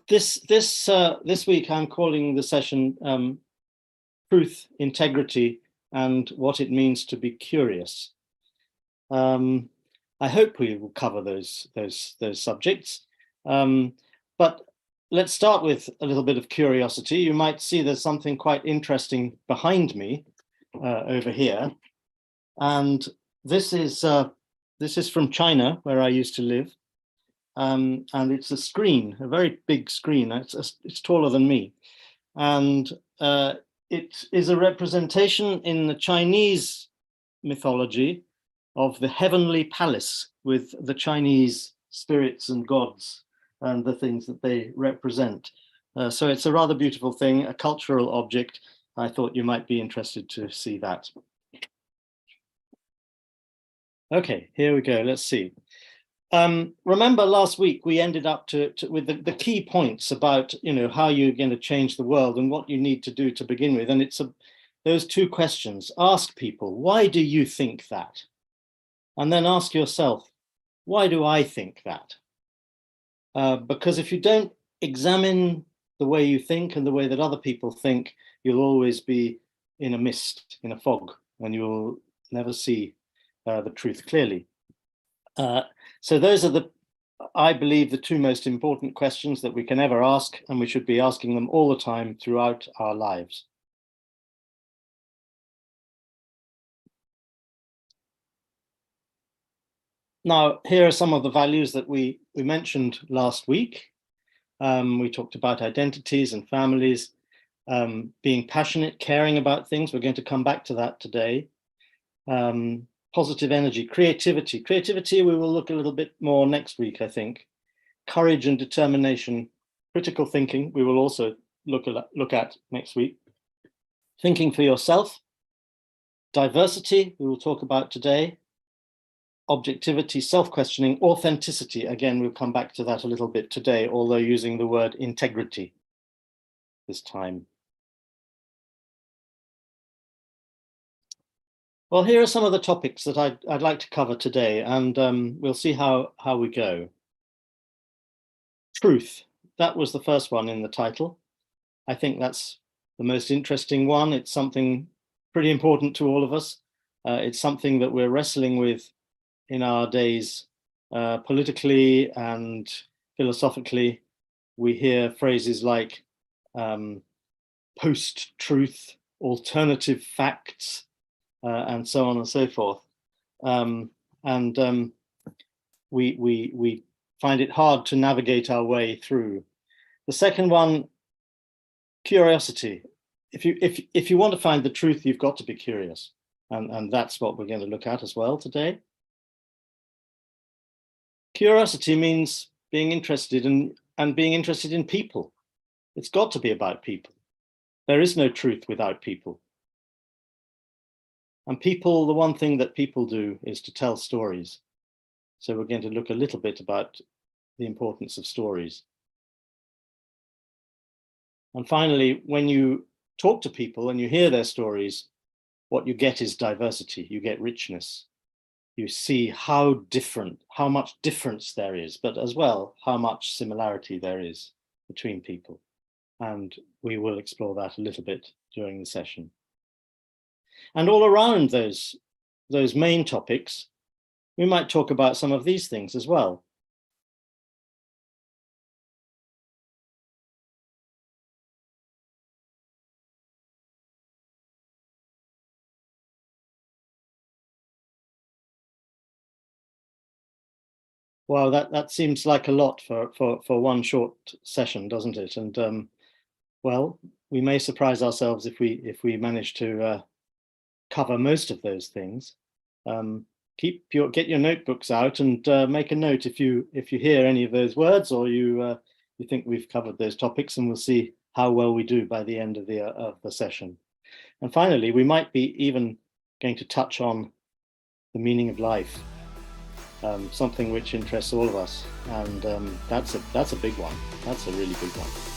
This week I'm calling the session Truth, Integrity, and What It Means to Be Curious. I hope we will cover those subjects, but let's start with a little bit of curiosity. You might see there's something quite interesting behind me over here, and this is from China, where I used to live. And it's a screen, a very big screen. It's taller than me. And it is a representation in the Chinese mythology of the heavenly palace with the Chinese spirits and gods and the things that they represent. So it's a rather beautiful thing, a cultural object. I thought you might be interested to see that. Okay, here we go. Let's see. Remember last week we ended up with the key points about how you're going to change the world and what you need to do to begin with, and it's those two questions. Ask people, why do you think that? And then ask yourself, why do I think that? Because if you don't examine the way you think and the way that other people think, you'll always be in a mist, in a fog, and you'll never see the truth clearly. So those are I believe, the two most important questions that we can ever ask, and we should be asking them all the time throughout our lives. Now, here are some of the values that we mentioned last week. We talked about identities and families, being passionate, caring about things. We're going to come back to that today. Positive energy, creativity. Creativity, we will look a little bit more next week, I think. Courage and determination. Critical thinking, we will also look at next week. Thinking for yourself. Diversity, we will talk about today. Objectivity, self-questioning. Authenticity, again, we'll come back to that a little bit today, although using the word integrity this time. Well, here are some of the topics that I'd like to cover today, and we'll see how we go. Truth, that was the first one in the title. I think that's the most interesting one. It's something pretty important to all of us. It's something that we're wrestling with in our days, politically and philosophically. We hear phrases like post-truth, alternative facts, and so on and so forth. We find it hard to navigate our way through. The second one, curiosity. If you want to find the truth, you've got to be curious. And that's what we're going to look at as well today. Curiosity means being interested and being interested in people. It's got to be about people. There is no truth without people. And people, the one thing that people do is to tell stories. So we're going to look a little bit about the importance of stories. And finally, when you talk to people and you hear their stories, what you get is diversity, you get richness. You see how much difference there is, but as well, how much similarity there is between people. And we will explore that a little bit during the session. And all around those main topics, we might talk about some of these things as well. Wow, that seems like a lot for one short session, doesn't it? And well, we may surprise ourselves if we manage to cover most of those things. Get your notebooks out and make a note if you hear any of those words, or you think we've covered those topics, and we'll see how well we do by the end of the session. And finally, we might be even going to touch on the meaning of life, something which interests all of us, and that's a big one. That's a really big one.